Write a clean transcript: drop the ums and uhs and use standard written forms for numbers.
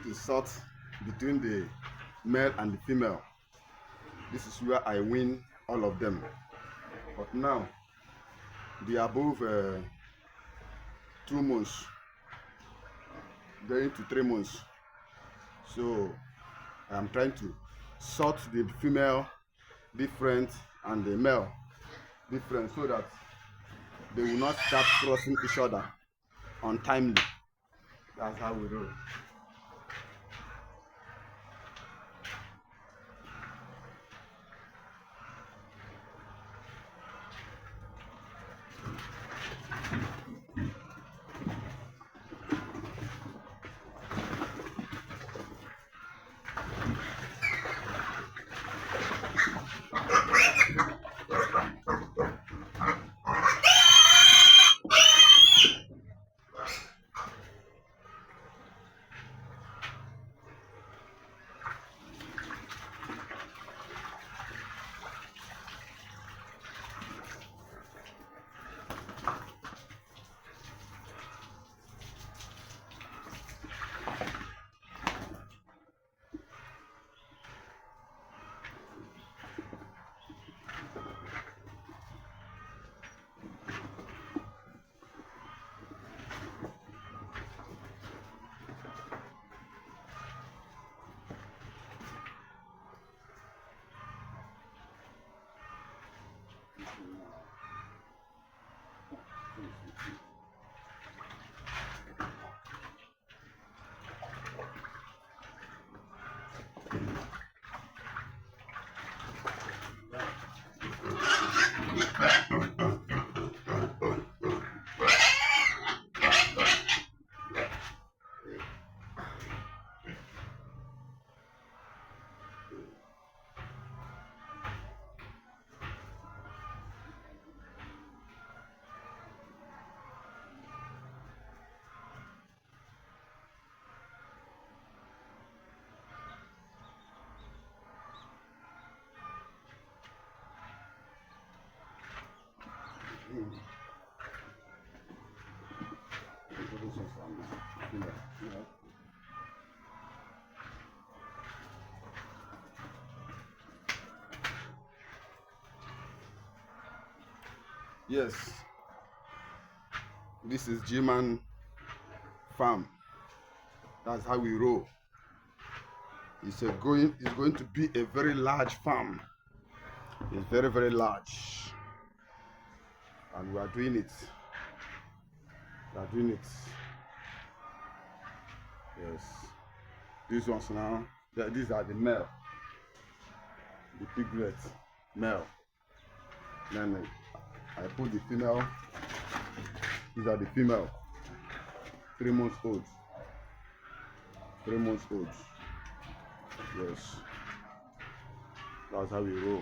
to sort between the male and the female. This is where I win all of them. But now, the above 2 months, going to 3 months. So I'm trying to sort the female different and the male different so that they will not start crossing each other untimely. That's how we do it. Yes, this is Justman farm. That's how we roll. It's going to be a very large farm. It's very, very large, and we are doing it. We are doing it. Yes, these ones now. These are the male, the piglet male. Then I put the female. These are the female, 3 months old. 3 months old. Yes, that's how we roll.